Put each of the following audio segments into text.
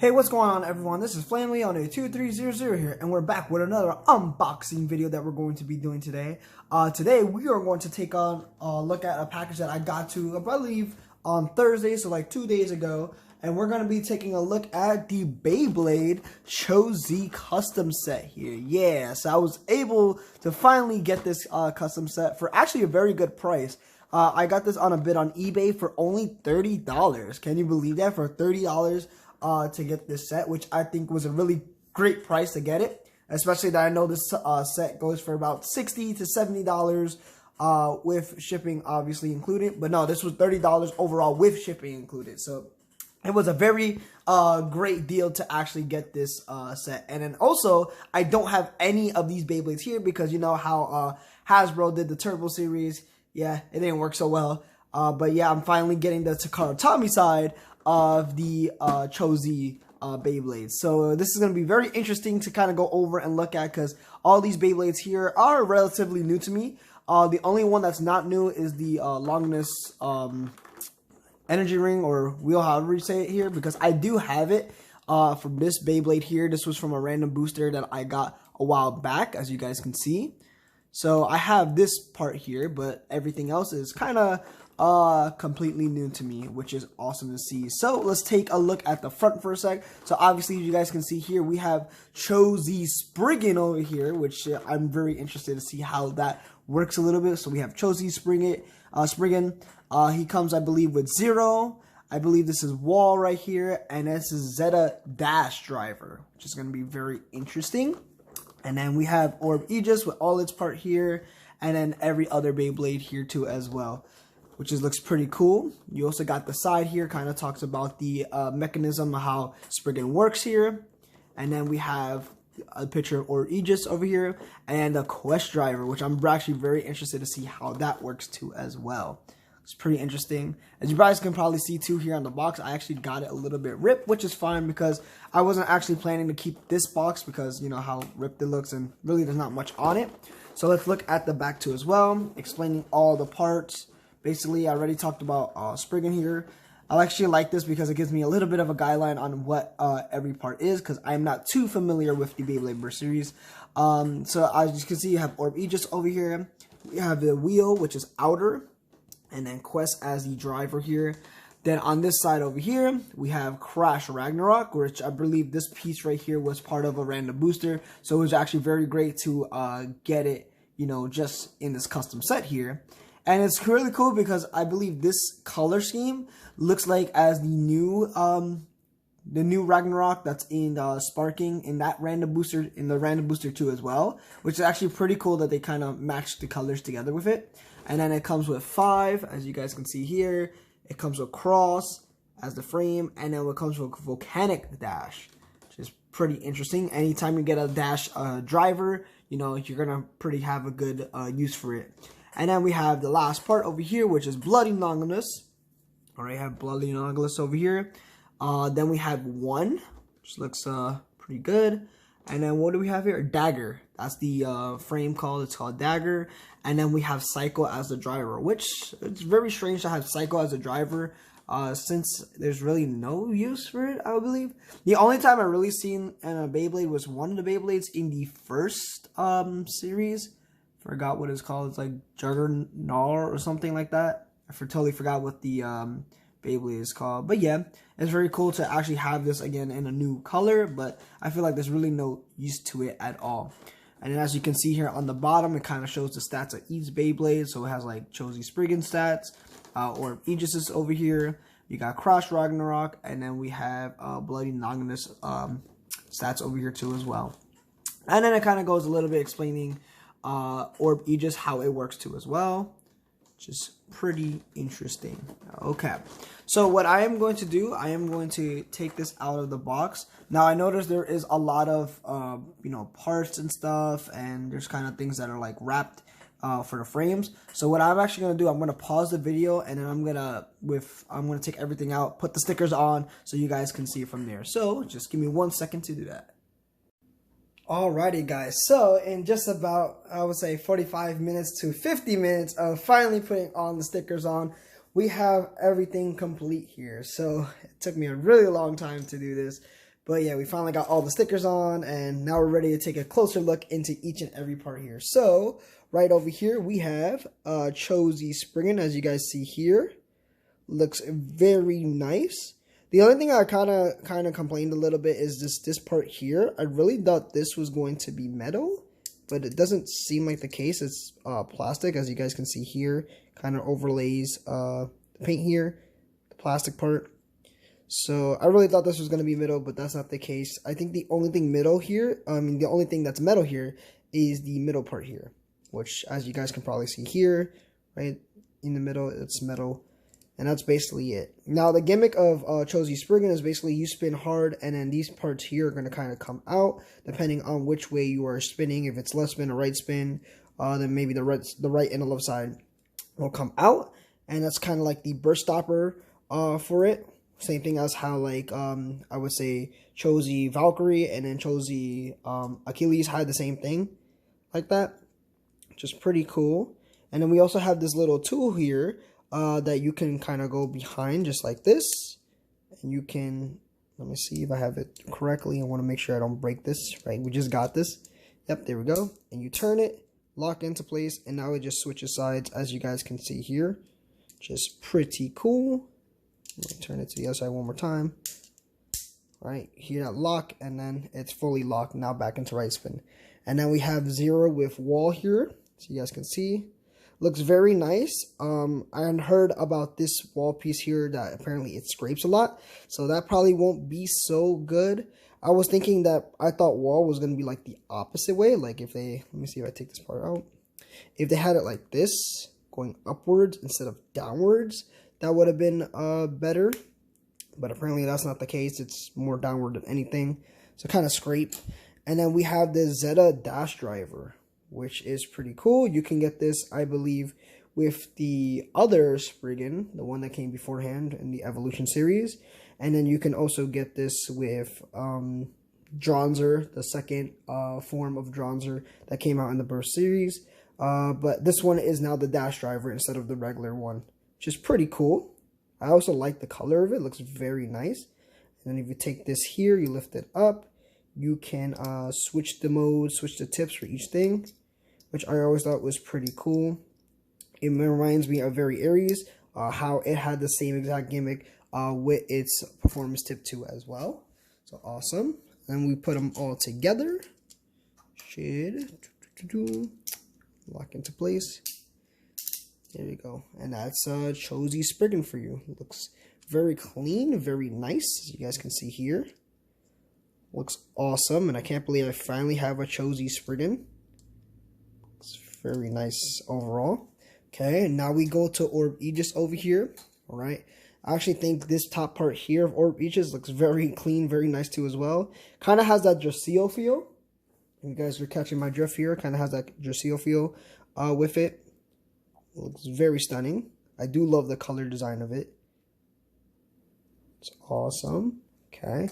Hey, what's going on, everyone? This is Flamely on a 2300 here, and we're back with another unboxing video that we're going to be doing today. Today we are going to take on a look at a package that I got to, I believe, on Thursday, so like 2 days ago, and we're going to be taking a look at the Beyblade Cho-Z custom set here. Yeah, so I was able to finally get this custom set for actually a very good price. I got this on a bid on eBay for only $30. Can you believe that? For $30 to get this set, which I think was a really great price to get it, especially that I know this set goes for about $60 to $70 with shipping obviously included. But no, this was $30 overall with shipping included. So it was a very great deal to actually get this set. And then also, I don't have any of these Beyblades here because you know how Hasbro did the Turbo series. Yeah, it didn't work so well. But yeah, I'm finally getting the Takara Tommy side of the Cho-Z Beyblades. So this is going to be very interesting to kind of go over and look at because all these Beyblades here are relatively new to me. The only one that's not new is the Longness energy ring or wheel, however you say it here, because I do have it from this Beyblade here. This was from a random booster that I got a while back, as you guys can see. So I have this part here, but everything else is kind of completely new to me, which is awesome to see. So let's take a look at the front for a sec. So obviously, you guys can see here, we have Cho-Z Spriggan over here, which I'm very interested to see how that works a little bit. So we have Cho-Z Spriggan. He comes, I believe, with Zero. I believe this is Wall right here, and this is Zeta Dash Driver, which is going to be very interesting. And then we have Orb Aegis with all its part here, and then every other Beyblade here too as well, which looks pretty cool. You also got the side here, kind of talks about the mechanism of how Spriggan works here. And then we have a picture of Orb Aegis over here, and the Quest Driver, which I'm actually very interested to see how that works too as well. It's pretty interesting. As you guys can probably see too here on the box, I actually got it a little bit ripped, which is fine because I wasn't actually planning to keep this box because you know how ripped it looks and really there's not much on it. So let's look at the back too as well, explaining all the parts. Basically, I already talked about Spriggan here. I actually like this because it gives me a little bit of a guideline on what every part is because I'm not too familiar with the Beyblade Burst series. So as you can see, you have Orb Aegis over here. We have the wheel, which is outer. And then Quest as the driver here. Then on this side over here, we have Crash Ragnarok, which I believe this piece right here was part of a random booster. So it was actually very great to get it, you know, just in this custom set here. And it's really cool because I believe this color scheme looks like as the new Ragnarok that's in Sparking in that random booster, in the random booster 2 as well, which is actually pretty cool that they kind of matched the colors together with it. And then it comes with 5, as you guys can see here. It comes with Cross as the frame, and then it comes with Volcanic Dash, which is pretty interesting. Anytime you get a Dash driver, you know, you're gonna have a good use for it. And then we have the last part over here, which is Bloody Longinus. Alright, have Bloody Longinus over here. Then we have 1, which looks pretty good. And then what do we have here? Dagger. That's the frame called. It's called Dagger. And then we have Psycho as the driver, which it's very strange to have Psycho as a driver since there's really no use for it, I believe. The only time I really seen in a Beyblade was one of the Beyblades in the first series. Forgot what it's called. It's like Juggernaut or something like that. I totally forgot what the Beyblade is called. But yeah, it's very cool to actually have this again in a new color, but I feel like there's really no use to it at all. And then as you can see here on the bottom, it kind of shows the stats of each Beyblade. So it has like Cho-Z Spriggan stats, or Aegis is over here. You got Crash Ragnarok, and then we have Bloody Longinus stats over here too as well. And then it kind of goes a little bit explaining Orb Aegis, how it works too as well. Just pretty interesting. Okay, so what I am going to do, I am going to take this out of the box. Now I noticed there is a lot of you know, parts and stuff, and there's kind of things that are like wrapped for the frames. So what I'm actually going to do, I'm going to pause the video, and then I'm gonna take everything out, put the stickers on, so you guys can see it from there. So just give me 1 second to do that. Alrighty guys, so in just about, I would say 45 minutes to 50 minutes of finally putting on the stickers on, we have everything complete here. So it took me a really long time to do this But yeah, we finally got all the stickers on, and now we're ready to take a closer look into each and every part here. So right over here we have Cho-Z Spriggan, as you guys see here. Looks very nice. The only thing I kind of complained a little bit is this part here. I really thought this was going to be metal, but it doesn't seem like the case. It's plastic, as you guys can see here. Kind of overlays the paint here, the plastic part. So I really thought this was going to be metal, but that's not the case. I think the only thing metal here, the only thing that's metal here is the middle part here, which, as you guys can probably see here, right in the middle, it's metal. And that's basically it. Now, the gimmick of Cho-Z Spriggan is basically you spin hard, and then these parts here are going to kind of come out, depending on which way you are spinning. If it's left spin or right spin, then maybe the right and the left side will come out. And that's kind of like the burst stopper for it. Same thing as how, like, I would say Cho-Z Valkyrie and then Cho-Z Achilles had the same thing like that, which is pretty cool. And then we also have this little tool here that you can kind of go behind just like this. And you can, let me see if I have it correctly. I want to make sure I don't break this, right? We just got this. Yep, there we go. And you turn it, lock into place, and now it just switches sides, as you guys can see here. Just pretty cool. Let me turn it to the other side one more time. All right, hear that lock, and then it's fully locked. Now back into right spin. And then we have 0 with wall here, so you guys can see. Looks very nice. I had heard about this wall piece here that apparently it scrapes a lot, so that probably won't be so good. I was thinking that I thought wall was going to be like the opposite way. Like if they, let me see if I take this part out. If they had it like this, going upwards instead of downwards, that would have been better, but apparently that's not the case. It's more downward than anything, so kind of scrape. And then we have the Zeta dash driver, which is pretty cool. You can get this, I believe, with the other Spriggan, the one that came beforehand in the Evolution series, and then you can also get this with Dronzer, the second form of Dronzer that came out in the Burst series. But this one is now the dash driver instead of the regular one, which is pretty cool. I also like the color of it. It looks very nice. And then if you take this here, you lift it up, you can switch the modes, switch the tips for each thing, which I always thought was pretty cool. It reminds me of Very Aries, how it had the same exact gimmick with its performance tip 2 as well. So awesome. And we put them all together. Should lock into place. There you go. And that's Cho-Z Spriggan for you. It looks very clean, very nice, as you guys can see here. Looks awesome, and I can't believe I finally have a Cho-Z Spriggan. Looks very nice overall. Okay, and now we go to Orb Aegis over here. Alright. I actually think this top part here of Orb Aegis looks very clean, very nice too as well. Kind of has that Drasil feel. You guys are catching my drift here. Kind of has that Drasil feel with it. Looks very stunning. I do love the color design of it. It's awesome. Okay.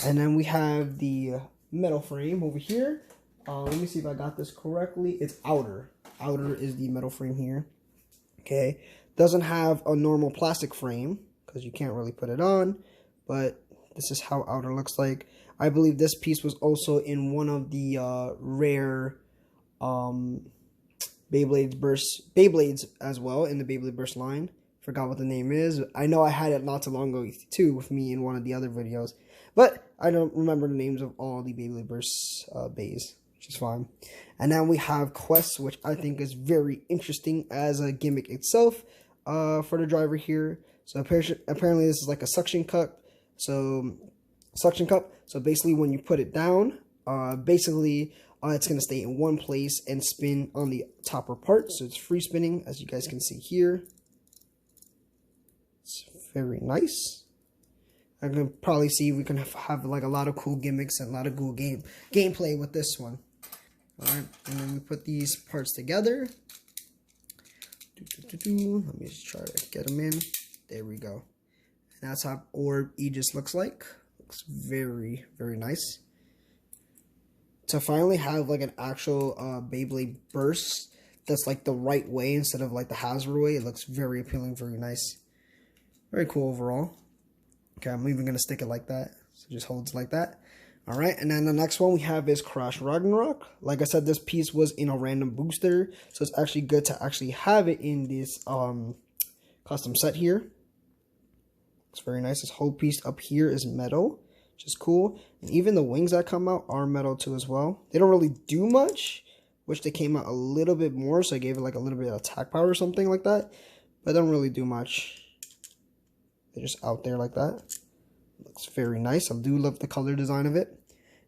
And then we have the metal frame over here. Let me see if I got this correctly. It's outer. Outer is the metal frame here. Okay. Doesn't have a normal plastic frame because you can't really put it on. But this is how outer looks like. I believe this piece was also in one of the rare Beyblades as well, in the Beyblade Burst line. Forgot what the name is. I know I had it not too long ago too with me in one of the other videos, but I don't remember the names of all the Beyblade Burst bays, which is fine. And now we have Quest, which I think is very interesting as a gimmick itself for the driver here. So apparently this is like a suction cup. So basically when you put it down, it's going to stay in one place and spin on the topper part. So it's free spinning, as you guys can see here. It's very nice. I can probably see we can have like a lot of cool gimmicks and a lot of cool gameplay with this one. Alright, and then we put these parts together. Let me just try to get them in. There we go. And that's how Orb Aegis looks like. Looks very, very nice. To finally have like an actual Beyblade Burst that's like the right way instead of like the Hasbro way, it looks very appealing, very nice. Very cool overall. Okay, I'm even going to stick it like that So it just holds like that. All right, and then the next one we have is Crash Ragnarok. Like I said, this piece was in a random booster, so it's actually good to actually have it in this custom set here. It's very nice. This whole piece up here is metal, which is cool. And even the wings that come out are metal too as well. They don't really do much. Wish they came out a little bit more, so I gave it like a little bit of attack power or something like that. But they don't really do much. They're just out there like that. Looks very nice. I do love the color design of it.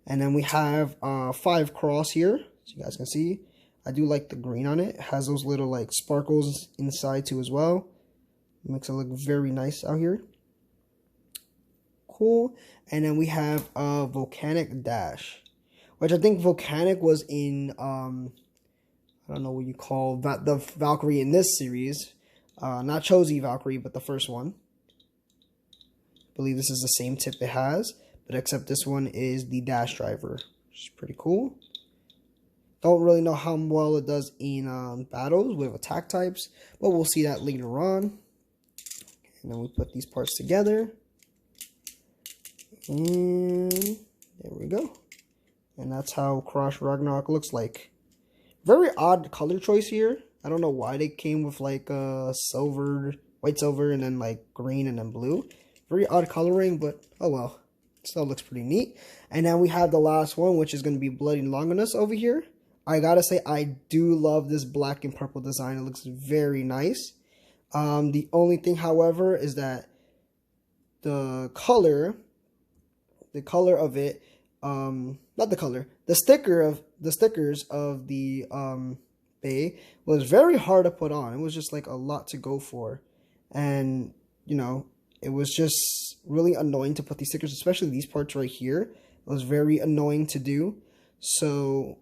And then we have 5 cross here, so you guys can see. I do like the green on it. It has those little like sparkles inside too as well. It makes it look very nice out here. Cool. And then we have Volcanic Dash, which I think Volcanic was in I don't know what you call that, the Valkyrie in this series. Not Cho-Z Valkyrie, but the first one. I believe this is the same tip it has, but except this one is the dash driver, which is pretty cool. Don't really know how well it does in battles with attack types, but we'll see that later on. And then we put these parts together. And there we go. And that's how Crash Ragnarok looks like. Very odd color choice here. I don't know why they came with like silver, white silver, and then like green and then blue. Very odd coloring, but oh well. Still looks pretty neat. And then we have the last one, which is going to be Bloody Longinus over here. I gotta say, I do love this black and purple design. It looks very nice. The only thing, however, is that the color of it, not the color, the stickers of the Bey was very hard to put on. It was just like a lot to go for, and you know, it was just really annoying to put these stickers, especially these parts right here. It was very annoying to do. So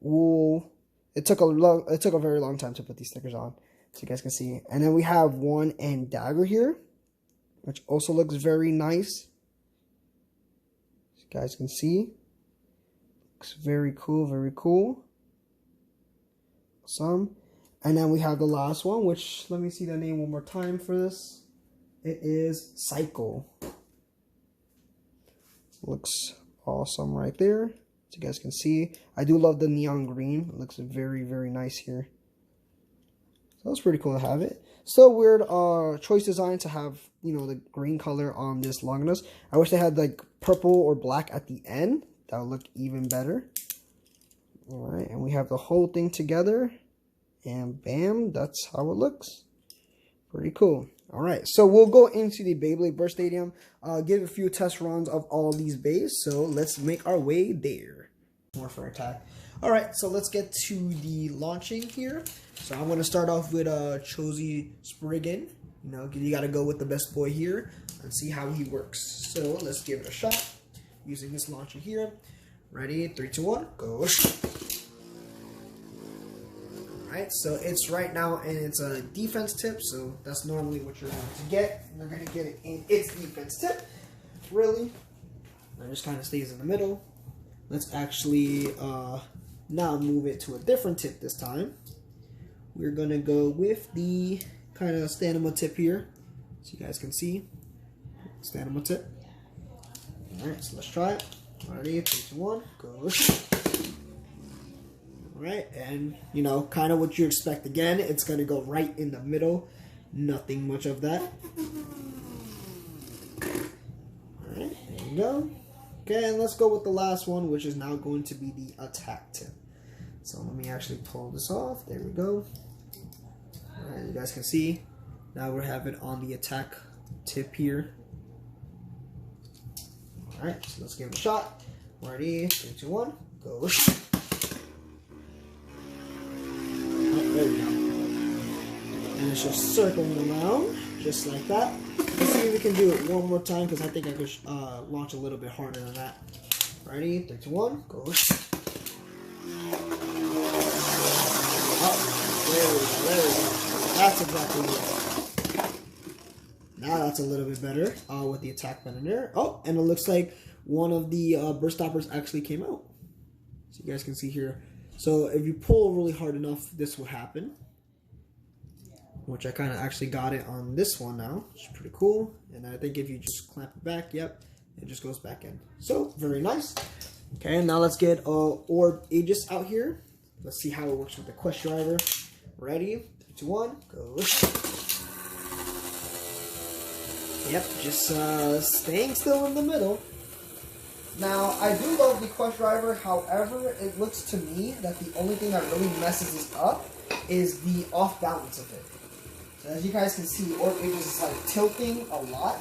it took a very long time to put these stickers on, so you guys can see. And then we have one and dagger here, which also looks very nice. So you guys can see. Looks very cool, very cool. Awesome. And then we have the last one, which, let me see the name one more time for this. It is Cycle. Looks awesome right there. So you guys can see. I do love the neon green. It looks very, very nice here. So that's pretty cool to have it. Still weird choice design to have, you know, the green color on this Longinus. I wish they had like purple or black at the end. That would look even better. Alright, and we have the whole thing together. And bam, that's how it looks. Pretty cool. Alright, so we'll go into the Beyblade Burst Stadium, give a few test runs of all these bays, so let's make our way there. More for attack. Alright, so let's get to the launching here. So I'm going to start off with Cho-Z Spriggan. You know, you got to go with the best boy here and see how he works. So let's give it a shot using this launcher here. Ready, 3, 2, 1, go. Alright, so it's right now, and it's a defense tip, so that's normally what you're going to get. You're going to get it in its defense tip, really. It just kind of stays in the middle. Let's actually now move it to a different tip this time. We're going to go with the kind of Stanima tip here, so you guys can see. Stanima tip. Alright, so let's try it. Ready, 3, 2, 1, go. Right, and you know, kind of what you expect. Again, it's going to go right in the middle. Nothing much of that. Alright, there you go. Okay, and let's go with the last one, which is now going to be the attack tip. So let me actually pull this off. There we go. Alright, you guys can see. Now we have it on the attack tip here. Alright, so let's give it a shot. Ready, 3, 2, 1, go. There we go. And it's just circling around, just like that. Let's see if we can do it one more time, because I think I could launch a little bit harder than that. Ready? 3, 2, 1, go. Oh, there we go. That's exactly it. Now that's a little bit better with the attack button there. Oh, and it looks like one of the burst stoppers actually came out. So you guys can see here. So if you pull really hard enough, this will happen. Which I kind of actually got it on this one now, which is pretty cool. And I think if you just clamp it back, yep, It just goes back in. So, very nice. Okay, and now let's get Orb Aegis out here. Let's see how it works with the Quest Driver. Ready? 3, 2, 1, go. Yep, just staying still in the middle. Now, I do love the Quest Driver, however, it looks to me that the only thing that really messes this up is the off balance of it. So as you guys can see, Orb Aegis is like tilting a lot,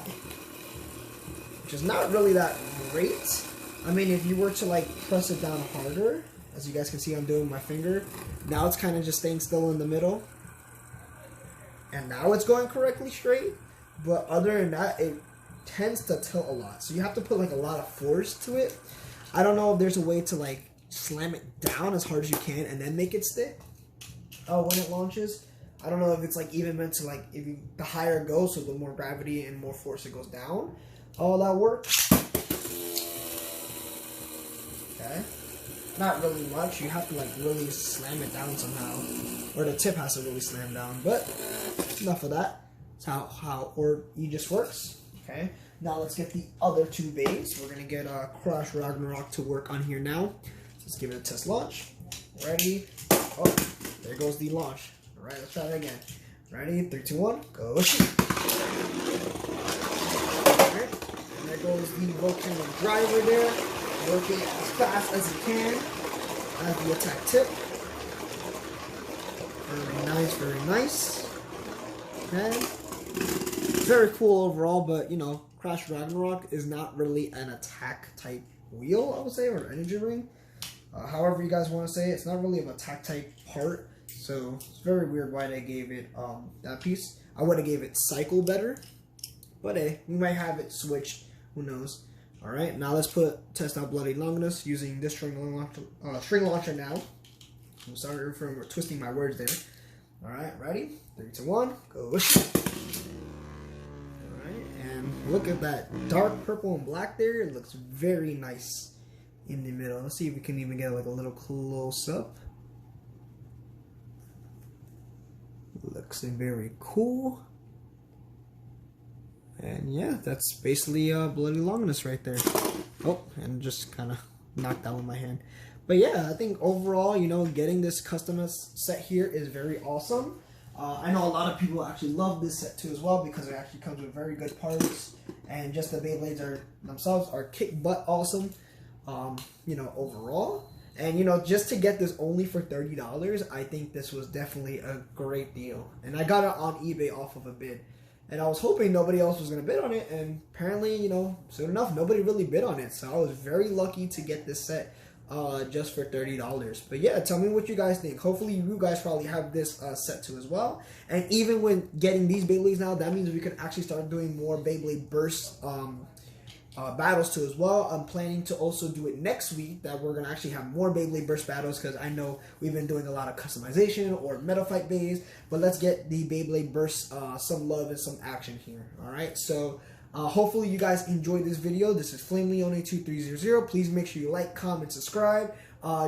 which is not really that great. I mean, if you were to like press it down harder, as you guys can see I'm doing with my finger, now it's kind of just staying still in the middle. And now it's going correctly straight, but other than that, it tends to tilt a lot. So you have to put like a lot of force to it. I don't know if there's a way to like slam it down as hard as you can and then make it stick when it launches. I don't know if it's like even meant to like, if you, the higher it goes, so the more gravity and more force it goes down. All that works. Okay. Not really much. You have to like really slam it down somehow. Or the tip has to really slam down. But enough of that. That's how Orb Aegis works. Okay. Now let's get the other two beys. We're gonna get Crash Ragnarok to work on here now. Let's give it a test launch. Ready? Oh, there goes the launch. Alright, let's try it again. Ready? 3, 2, 1, go. Alright. And there goes the volcano driver there. Working as fast as it can as the attack tip. Very nice, very nice. Okay. Very cool overall, but you know, Crash Ragnarok is not really an attack type wheel, I would say, or energy ring. However you guys want to say it, it's not really an attack type part, so it's very weird why they gave it that piece. I would have gave it cycle better, but hey, we might have it switched. Who knows? All right, now let's test out Bloody Longinus using this string launcher now. I'm sorry for twisting my words there. All right, ready? 3, 2, 1, go. And look at that dark purple and black there. It looks very nice in the middle. Let's see if we can even get like a little close up. Looks very cool. And yeah, that's basically Bloody Longinus right there. Oh, and just kind of knocked that with my hand. But yeah, I think overall, you know, getting this custom set here is very awesome. I know a lot of people actually love this set too as well because it actually comes with very good parts, and just the Beyblades themselves are kick butt awesome, you know, overall. And you know, just to get this only for $30, I think this was definitely a great deal. And I got it on eBay off of a bid. And I was hoping nobody else was going to bid on it, and apparently, you know, soon enough, nobody really bid on it. So I was very lucky to get this set just for $30. But yeah, tell me what you guys think. Hopefully you guys probably have this set too as well. And even when getting these Beyblades now, that means we can actually start doing more Beyblade Burst battles too as well. I'm planning to also do it next week, that we're going to actually have more Beyblade Burst battles, because I know we've been doing a lot of customization or Metal Fight Bays, but let's get the Beyblade Burst some love and some action here. Alright, so hopefully you guys enjoyed this video. This is FlameLeone2300. Please make sure you like, comment, subscribe.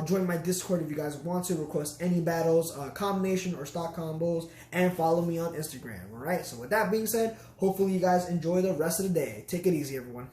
Join my Discord if you guys want to request any battles, combination or stock combos, and follow me on Instagram. Alright, so with that being said, hopefully you guys enjoy the rest of the day. Take it easy, everyone.